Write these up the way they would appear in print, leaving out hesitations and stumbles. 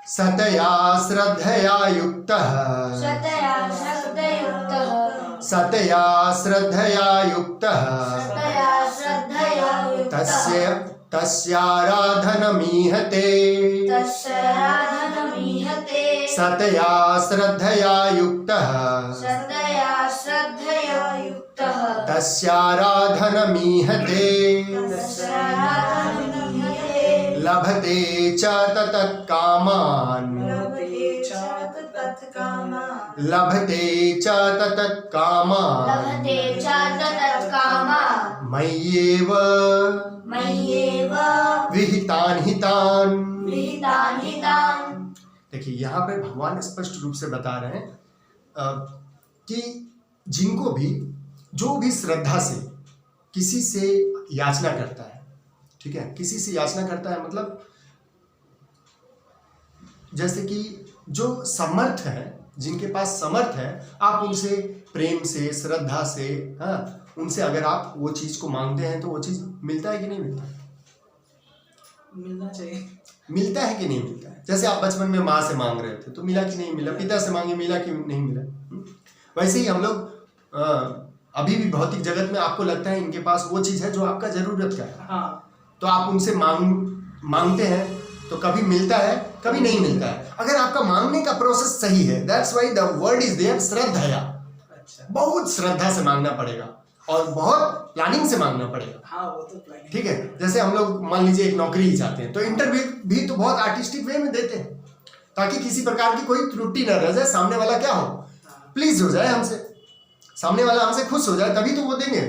सतया श्रद्धया युक्तः सतया श्रद्धया युक्तः तस्याराधनमीहते सतया श्रद्धया युक्तः तस्याराधनमीहते लभते च तत्कामान् लभते च तत्कामान् मय्येव विहितान् हितान्। देखिए यहाँ पे भगवान स्पष्ट रूप से बता रहे हैं कि जिनको भी जो भी श्रद्धा से किसी से याचना करता है, ठीक है, किसी से याचना करता है मतलब जैसे कि जो समर्थ है, जिनके पास समर्थ है, आप उनसे प्रेम से श्रद्धा से, हाँ, उनसे अगर आप वो चीज को मांगते हैं तो वो चीज मिलता है कि नहीं मिलता? मिलना चाहिए। मिलता है कि नहीं मिलता है? जैसे आप बचपन में माँ से मांग रहे थे तो मिला कि नहीं मिला, पिता से मांगे मिला कि नहीं मिला। वैसे ही हम लोग अभी भी भौतिक जगत में आपको लगता है इनके पास वो चीज है जो आपका जरूरत का है, हाँ, तो आप उनसे मांगते हैं तो कभी मिलता है कभी नहीं मिलता है। अगर आपका मांगने का प्रोसेस सही है, that's why the word is there, श्रद्धया। अच्छा। बहुत श्रद्धा से मांगना पड़ेगा और बहुत प्लानिंग से मांगना पड़ेगा। हाँ, वो तो प्लानिंग, ठीक है। जैसे हम लोग मान लीजिए एक नौकरी ही चाहते हैं तो इंटरव्यू भी तो बहुत आर्टिस्टिक वे में देते हैं ताकि किसी प्रकार की कोई त्रुटि न रह जाए, सामने वाला क्या हो, प्लीज हो जाए हमसे, सामने वाला हमसे खुश हो जाए, तभी तो वो देंगे,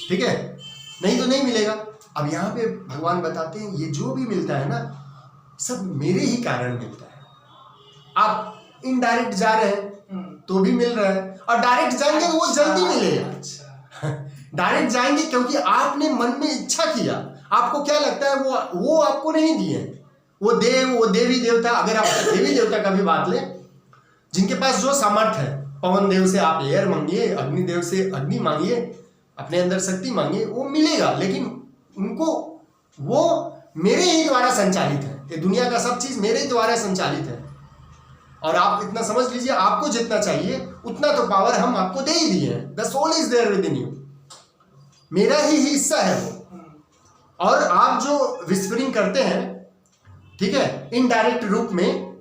ठीक है, नहीं तो नहीं मिलेगा। अब यहाँ पे भगवान बताते हैं ये जो भी मिलता है ना सब मेरे ही कारण मिलता है। आप इनडायरेक्ट जा रहे हैं तो भी मिल रहा है और डायरेक्ट जाएंगे तो वो जल्दी मिलेगा। डायरेक्ट जाएंगे क्योंकि आपने मन में इच्छा किया, आपको क्या लगता है वो आपको नहीं दिए, वो देवी देवता, अगर आप देवी देवता का भी बात लें, जिनके पास जो सामर्थ्य है, पवन देव से आप एयर मांगिए, अग्नि देव से अग्नि मांगिए, अपने अंदर शक्ति मांगिए, वो मिलेगा, लेकिन उनको वो मेरे ही द्वारा संचालित है। ये दुनिया का सब चीज मेरे द्वारा संचालित है और आप इतना समझ लीजिए, आपको जितना चाहिए उतना तो पावर हम आपको दे ही दिए हैं। The soul is there within you, मेरा ही हिस्सा है वो। और आप जो विस्परिंग करते हैं, ठीक है, इनडायरेक्ट रूप में,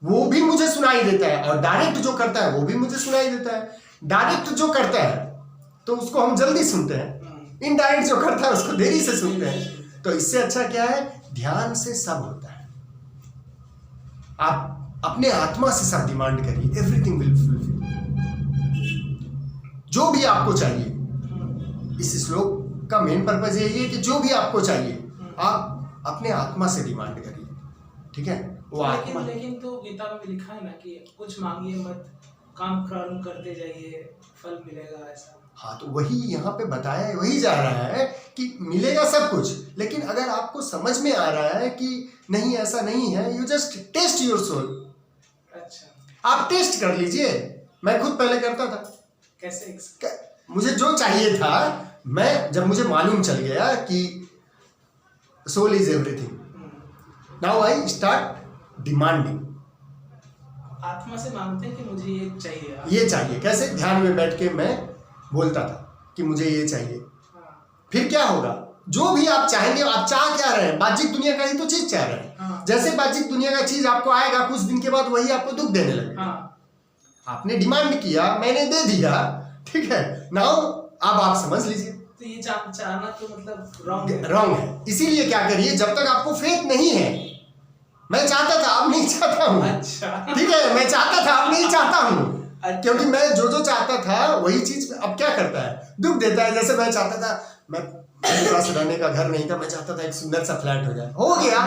वो भी मुझे सुनाई देता है और डायरेक्ट जो करता है वो भी मुझे सुनाई देता है। डायरेक्ट जो करता है तो उसको हम जल्दी सुनते हैं, इनडायरेक्ट जो करता है उसको देरी से सुनते हैं। तो इससे अच्छा क्या है, ध्यान से सब होता है। आप अपने आत्मा से सब डिमांड करिए, एवरीथिंग विल फुलफिल। जो भी आपको चाहिए, इस श्लोक का मेन पर्पज यही है कि जो भी आपको चाहिए आप अपने आत्मा से डिमांड करिए, ठीक है। वो आत्मा, लेकिन तो गीता में भी लिखा है ना कि कुछ मांगिए मत, काम कर्म करते जाइए, फल मिलेगा, ऐसा। हाँ, तो वही यहाँ पे बताया, वही जा रहा है कि मिलेगा सब कुछ, लेकिन अगर आपको समझ में आ रहा है कि नहीं ऐसा नहीं है, you just test your soul. अच्छा, आप टेस्ट कर लीजिए। मैं खुद पहले करता था। कैसे? मुझे जो चाहिए था, मैं जब मुझे मालूम चल गया कि soul is everything, now I start demanding. आत्मा से मांगते हैं कि मुझे ये चाहिए। कैसे? ध्यान में बैठ के मैं बोलता था कि मुझे ये चाहिए। फिर क्या होगा, जो भी आप चाहेंगे, आप चाह क्या रहे हैं, बाह्यिक दुनिया का ही तो चीज चाह रहे हैं। जैसे बाह्यिक दुनिया का चीज आपको आएगा, कुछ दिन के बाद वही आपको दुख देने लगेगा। आपने डिमांड किया, मैंने दे दिया, ठीक है, नाउ अब आप समझ लीजिए। तो ये चाहना तो मतलब रॉन्ग है। इसीलिए क्या करिए, जब तक आपको फेथ नहीं है, मैं चाहता था अब नहीं चाहता हूँ। अच्छा। ठीक है, मैं चाहता था अब नहीं चाहता हूँ। अच्छा। क्योंकि मैं जो चाहता था वही चीज अब क्या करता है, दुख देता है। जैसे मैं चाहता था, मेरे पास रहने का घर नहीं था, मैं चाहता था एक सुंदर सा फ्लैट हो जाए, हो गया।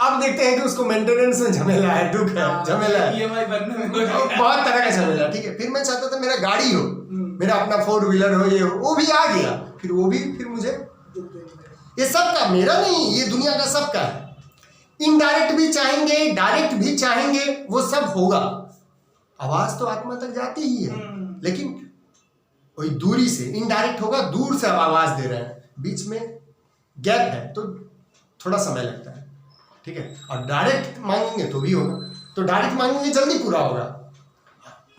अब देखते हैं कि उसको मेंटेनेंस में झमेला है, दुख है, झमेला है, EMI भरने में बहुत तरह का झमेला। ठीक है, फिर मैं चाहता था मेरा गाड़ी हो, मेरा अपना 4 व्हीलर हो, ये हो, वो भी आ गया, फिर वो भी फिर मुझे, ये सबका मेरा नहीं, ये दुनिया का सबका है। इनडायरेक्ट भी चाहेंगे, डायरेक्ट भी चाहेंगे, वो सब होगा। आवाज तो आत्मा तक जाती ही है, लेकिन वही दूरी से इनडायरेक्ट होगा, दूर से आवाज दे रहे हैं, बीच में गैप है तो थोड़ा समय लगता है, ठीक है। और डायरेक्ट मांगेंगे तो भी होगा, तो डायरेक्ट मांगेंगे जल्दी पूरा होगा।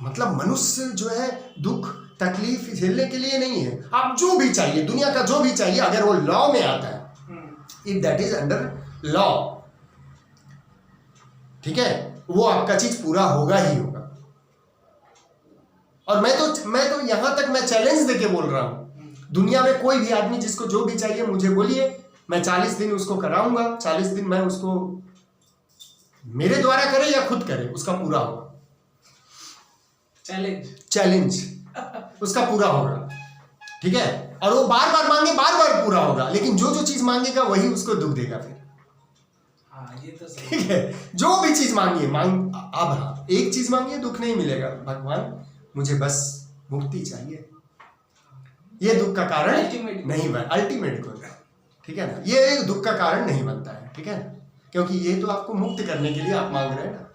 मतलब मनुष्य जो है दुख तकलीफ झेलने के लिए नहीं है। आप जो भी चाहिए, दुनिया का जो भी चाहिए, अगर वो लॉ में आता है, if that is under law, ठीक है, वो आपका चीज पूरा होगा ही होगा। और मैं तो यहां तक मैं चैलेंज देके बोल रहा हूं, दुनिया में कोई भी आदमी जिसको जो भी चाहिए मुझे बोलिए, मैं 40 दिन उसको कराऊंगा, 40 दिन मैं उसको मेरे द्वारा करे या खुद करे, उसका पूरा होगा। चैलेंज उसका पूरा होगा, ठीक है। और वो बार बार मांगे, बार बार पूरा होगा, लेकिन जो जो चीज मांगेगा वही उसको दुख देगा फिर। ये तो सही। ठीक है, जो भी चीज मांगिए अब हाँ, एक चीज मांगिए दुख नहीं मिलेगा, भगवान मुझे बस मुक्ति चाहिए, ये दुख का कारण नहीं बन, अल्टीमेट गोल, ठीक है ना, ये दुख का कारण नहीं बनता है, ठीक है, क्योंकि ये तो आपको मुक्त करने के लिए आप मांग रहे हैं ना।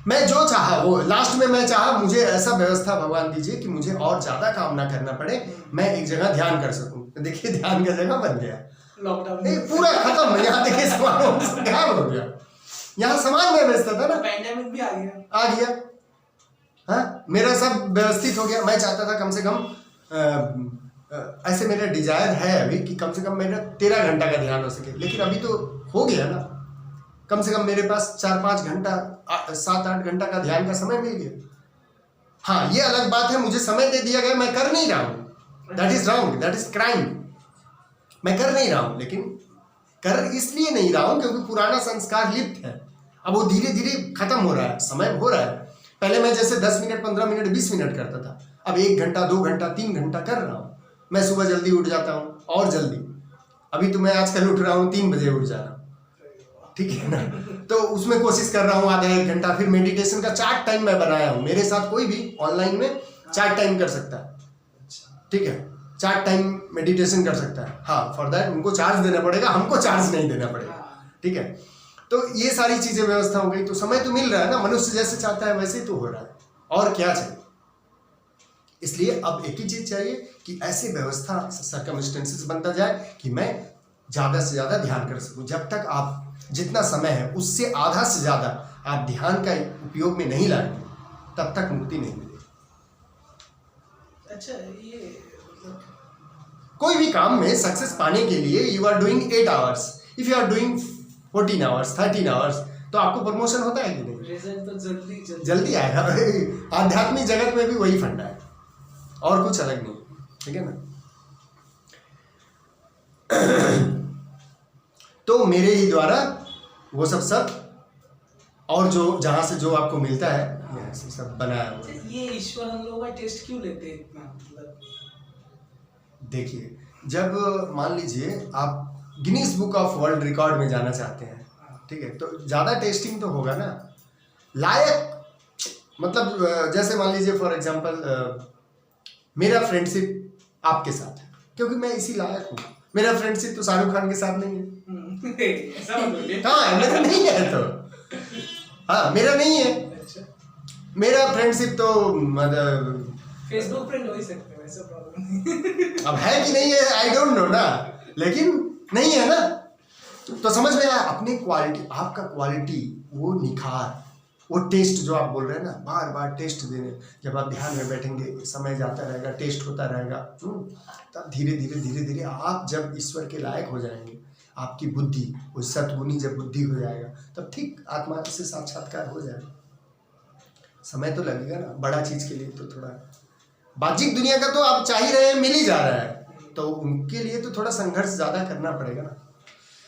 मैं जो चाहा वो लास्ट में मैं चाहा मुझे ऐसा व्यवस्था भगवान दीजिए कि मुझे और ज्यादा काम ना करना पड़े, मैं एक जगह ध्यान कर सकूं। देखिए ध्यान का जगह बन गया, लॉकडाउन पूरा खत्म। यहाँ देखिए सामान ध्यान हो गया, यहाँ सामान में व्यवस्था था ना, पैंडेमिक भी आ गया। हाँ, मेरा सब व्यवस्थित हो गया। मैं चाहता था कम से कम ऐसे मेरा डिजायर है अभी कि कम से कम मेरा 13 घंटा का ध्यान हो सके, लेकिन अभी तो हो गया ना, कम से कम मेरे पास 4-5 घंटा 7-8 घंटा का ध्यान का समय मिल गया। हाँ, ये अलग बात है, मुझे समय दे दिया गया, मैं कर नहीं रहा हूँ, that is wrong, that is crime. मैं कर नहीं रहा हूँ, लेकिन कर इसलिए नहीं रहा हूँ क्योंकि पुराना संस्कार लिप्त है, अब वो धीरे धीरे खत्म हो रहा है, समय हो रहा है। पहले मैं जैसे 10 मिनट 15 मिनट 20 मिनट करता था, अब 1 घंटा 2 घंटा 3 घंटा कर रहा हूँ। मैं सुबह जल्दी उठ जाता हूँ और जल्दी, अभी तो मैं आजकल उठ रहा हूँ 3 बजे उठ जा रहा हूँ, ठीक है ना। तो उसमें कोशिश कर रहा हूँ आधा 1 घंटा। फिर मेडिटेशन का चार्ट टाइम मैं बनाया हूँ, मेरे साथ कोई भी ऑनलाइन में चार्ट टाइम कर सकता है, ठीक है, चार्ट टाइम मेडिटेशन कर सकता है। हाँ, फॉर दैट उनको चार्ज देना पड़ेगा, हमको चार्ज नहीं देना पड़ेगा, ठीक है। तो ये सारी चीजें व्यवस्था हो गई, तो समय तो मिल रहा है ना, मनुष्य जैसे चाहता है वैसे ही तो हो रहा है, और क्या चाहिए। इसलिए अब एक ही चीज चाहिए कि ऐसी व्यवस्था सर्कमस्टेंसेस बनता जाए कि मैं ज्यादा से ज्यादा ध्यान कर सकूं। जब तक आप जितना समय है उससे आधा से ज्यादा आप ध्यान का उपयोग में नहीं लाएंगे, तब तक मुक्ति नहीं मिलेगी। अच्छा, ये कोई भी काम में सक्सेस पाने के लिए you are doing 8 hours, if you are doing 14 hours 13 hours, तो आपको प्रमोशन होता है कि नहीं? रिजल्ट तो जल्दी आएगा। आध्यात्मिक जगत में भी वही फंडा है, और कुछ अलग नहीं, ठीक है ना। तो मेरे ही द्वारा वो सब और जो जहां से जो आपको मिलता है सब बनाया हुआ है। ये ईश्वर हम लोगों का टेस्ट क्यों लेते हैं इतना? मतलब देखिए, जब मान लीजिए आप Guinness book of world record में जाना चाहते हैं, ठीक है, तो ज़्यादा टेस्टिंग तो होगा ना, लायक, मतलब जैसे मान लीजिए फॉर एग्जांपल मेरा फ्रेंडशिप आपके साथ है क्योंकि मैं इसी लायक हूँ। मेरा फ्रेंडशिप तो शाहरुख खान के साथ नहीं है। ऐसा मतलब हाँ, मेरा नहीं है तो, हाँ मेरा नहीं है। अच्छा, मेरा फ्रेंडशिप तो मतलब फेसबुक फ्रेंड हो ही सकते हैं, ऐसा प्रॉब्लम नहीं। अब है कि नहीं है आई डोंट नो ना, लेकिन नहीं है ना, तो समझ में आया। अपनी क्वालिटी, आपका क्वालिटी, वो निखार, वो टेस्ट जो आप बोल रहे हैं ना, बार बार टेस्ट देने, जब आप ध्यान में बैठेंगे, समय जाता रहेगा, टेस्ट होता रहेगा, तब धीरे धीरे धीरे धीरे आप जब ईश्वर के लायक हो जाएंगे, आपकी बुद्धि, वो सतगुनी जब बुद्धि हो जाएगा, तब ठीक आत्मा से साक्षात्कार हो जाएगा। समय तो लगेगा ना, बड़ा चीज के लिए तो थोड़ा, बाह्यिक दुनिया का तो आप चाह ही रहे हैं, मिल ही जा रहा है, तो उनके लिए तो थोड़ा संघर्ष ज्यादा करना पड़ेगा ना।